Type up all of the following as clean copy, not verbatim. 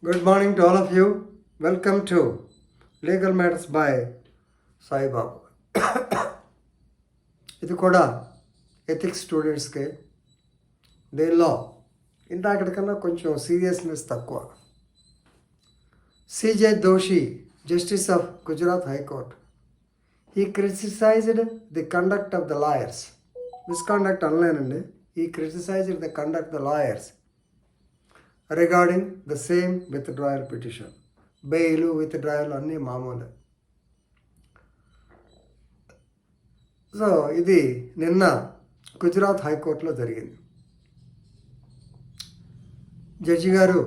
Good morning to all of you. Welcome to Legal Matters by Sai బాబు. ఇది కూడా ethics స్టూడెంట్స్కే దీనిలో ఇందాకటికన్నా కొంచెం సీరియస్నెస్ తక్కువ. CJ Doshi, justice of Gujarat high court, he criticized the conduct of the lawyers. Misconduct అనలేనండి. He criticized the conduct the lawyers regarding the same withdrawal petition. Bail withdrawal అన్నీ మామూలే. So ఇది నిన్న గుజరాత్ హైకోర్టులో జరిగింది. జడ్జి గారు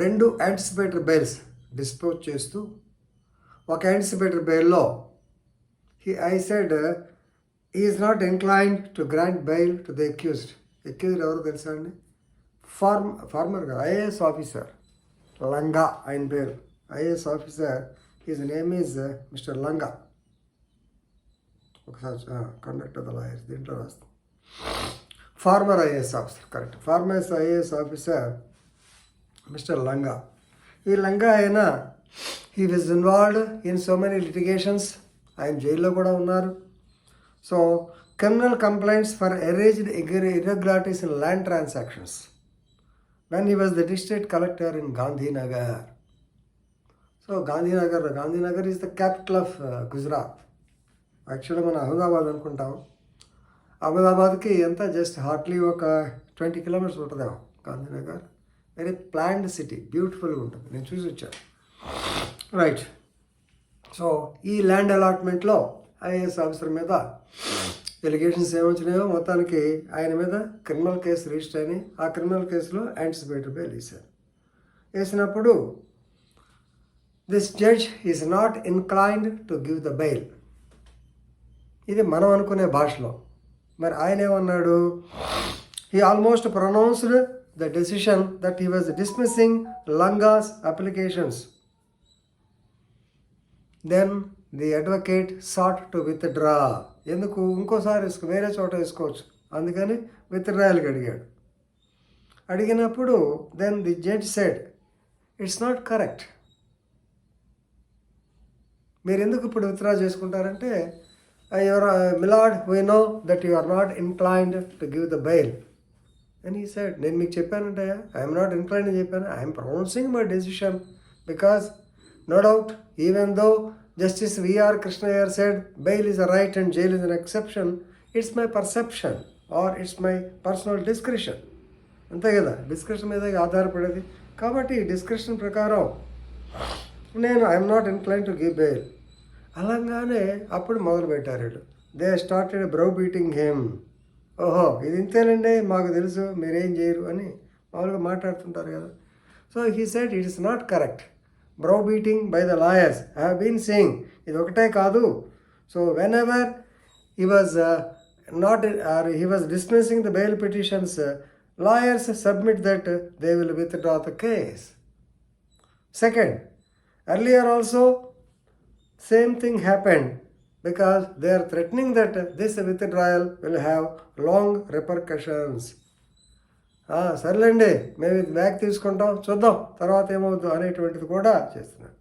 2 యాంటిసిపేటరీ బెయిల్స్ డిస్పోజ్ చేస్తూ ఒక యాంటిసిపేటరీ బెయిల్లో I said is not inclined to grant bail to the accused. Accused ఎవరు తెలుసా అండి? ఫార్మర్ ఐఏఎస్ ఆఫీసర్ లంగా, ఆయన పేరు IAS officer. His name is mister Langa. ఒకసారి కండక్ట్ ఆఫ్ ద లాయర్స్ దీంట్లో రాస్తాం. Former IAS officer, correct. Former IAS officer mister Langa. ఈ లంగా ఆయన he was involved in so many litigations. ఆయన జైల్లో కూడా ఉన్నారు. So criminal complaints for alleged irregularities in land transactions when he was the district collector in Gandhinagar. So Gandhinagar is the capital of Gujarat. యాక్చువల్గా మనం అహ్మదాబాద్ అనుకుంటాం. అహ్మదాబాద్కి ఎంత just hardly ఒక 20 kilometres ఉంటుందేమో గాంధీనగర్. వెరీ ప్లాన్డ్ సిటీ, బ్యూటిఫుల్గా ఉంటుంది. నేను చూసి వచ్చాను. రైట్. సో ఈ ల్యాండ్ అలాట్మెంట్లో ఐఏఎస్ ఆఫీసర్ మీద ఎలిగేషన్స్ ఏమొచ్చినాయో మొత్తానికి ఆయన మీద క్రిమినల్ కేసు రిజిస్టర్ అయినాయి. ఆ క్రిమినల్ కేసులో యాంటిసిపేటరీ బెయిల్ వేశారు. వేసినప్పుడు this judge is not inclined to give the bail. ఇది మనం అనుకునే భాషలో. మరి ఆయన ఏమన్నాడు? He almost pronounced the decision that he was dismissing Langa's applications. Then the advocate sought to withdraw. ఎందుకు? ఇంకోసారి వేరే చోట వేసుకోవచ్చు, అందుకని విత్డ్రాయల్కి అడిగాడు. అడిగినప్పుడు then the judge said it's not correct. మీరు ఎందుకు ఇప్పుడు విత్డ్రా చేసుకుంటారంటే, your milord we know that you are not inclined to give the bail అని ఈ సెడ్. నేను మీకు చెప్పానంటే ఐఎమ్ నాట్ ఇన్క్లైన్డ్ అని చెప్పాను. I'm pronouncing my decision because no doubt, even though Justice V.R. Krishna said bail is a right and jail is an exception, it's my perception or it's my personal discretion. అంతే కదా, description మీద ఆధారపడేది. కాబట్టి description ప్రకారం నేను I'm not incline to give bail. అలాగానే అప్పుడు మొదలుపెట్టారు వీళ్ళు. They started browbeating them. ఓహో ఇది ఇంతేనండి, మాకు తెలుసు, మీరేం చేయరు అని మామూలుగా మాట్లాడుతుంటారు కదా. So he said it is not correct. Browbeating by the lawyers. I have been saying ఇది ఒకటే కాదు. So when ever he was he was dismissing the bail petitions, lawyers submit that they will withdraw the case. Second, earlier also same thing happened because they are threatening that this withdrawal will have long repercussions. సర్లేండి, మేము ఇది back తీసుకుంటాం, చూద్దాం తర్వాత ఏమవుద్దు అనేటువంటిది కూడా చేస్తున్నాను.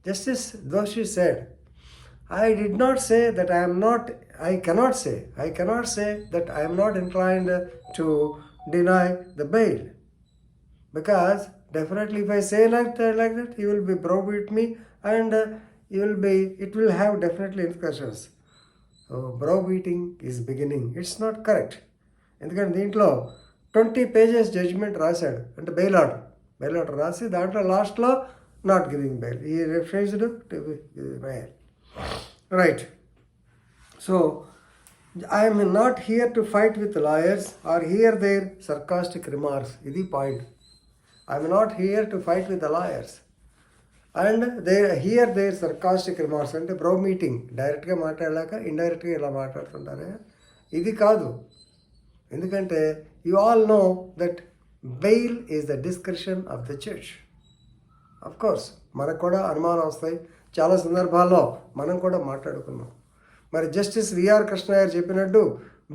Justice Doshi said I did not say that I cannot say that I'm not inclined to deny the bail because definitely if I say like that you will be browbeat me and it will have definitely repercussions. So browbeating is beginning. It's not correct. ఎందుకంటే దీంట్లో 20 pages judgement రాశాడు. అంటే bail order రాసి దాంట్లో లాస్ట్లో not giving bail, ఈ refused to bail. Right. So I'm not here to fight with lawyers or hear their sarcastic remarks. ఇది point. I'm not here to fight with the lawyers and hear their sarcastic remarks. అంటే browbeating డైరెక్ట్గా మాట్లాడలేక ఇండైరెక్ట్గా ఇలా మాట్లాడుతుంటారే, ఇది కాదు. ఎందుకంటే you all know that bail is the discretion of the church. Of course మనకు కూడా అనుమానం వస్తాయి, చాలా సందర్భాల్లో మనం కూడా మాట్లాడుకున్నాం. మరి జస్టిస్ విఆర్ కృష్ణ గారు చెప్పినట్టు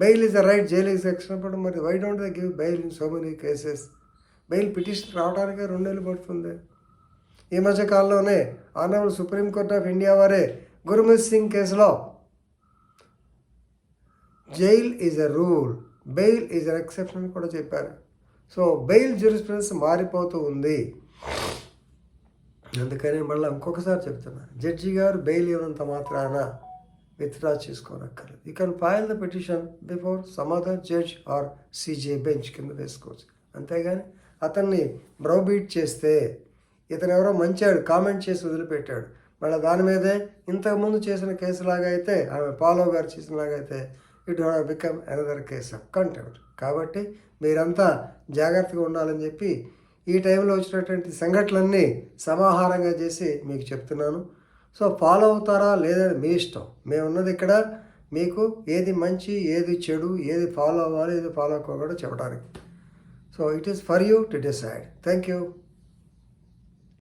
bail is the right, jail is ఎక్స్టెంపర్. మరి why don't they give bail in so many cases? Bail petition రావడానికే 2 నెలలు పడుతుంది. ఈ మధ్య కాలంలోనే ఆనరబుల్ సుప్రీంకోర్ట్ ఆఫ్ ఇండియా వారే గుర్మీత్ సింగ్ కేసులో jail is a rule, bail is an exception కూడా చెప్పారు. సో బెయిల్ జ్యూరిస్ప్రుడెన్స్ మారిపోతూ ఉంది. అందుకని మళ్ళీ ఇంకొకసారి చెప్తున్నా, జడ్జి గారు బెయిల్ ఇవ్వనంత మాత్రాన విత్డ్రా చేసుకోనక్కర్లేదు. You can file the petition before some other judge or CJ bench కింద వేసుకోవచ్చు. అంతేగాని అతన్ని బ్రౌబీట్ చేస్తే, ఇతను ఎవరో మంచాడు కామెంట్ చేసి వదిలిపెట్టాడు, మళ్ళీ దాని మీదే ఇంతకుముందు చేసిన కేసులాగా అయితే, ఆమె పాలో గారు చేసినలాగా అయితే, it would become another case of contempt. కాబట్టి మీరంతా జాగ్రత్తగా ఉండాలని చెప్పి ఈ టైంలో వచ్చినటువంటి సంఘటనలన్నీ సమాహారంగా చేసి మీకు చెప్తున్నాను. సో ఫాలో అవుతారా లేదని మీ ఇష్టం. మేమున్నది ఇక్కడ మీకు ఏది మంచి, ఏది చెడు, ఏది ఫాలో అవ్వాలి, ఏది ఫాలో అవ్వకూడదు చెప్పడానికి. So it is for you to decide. Thank you.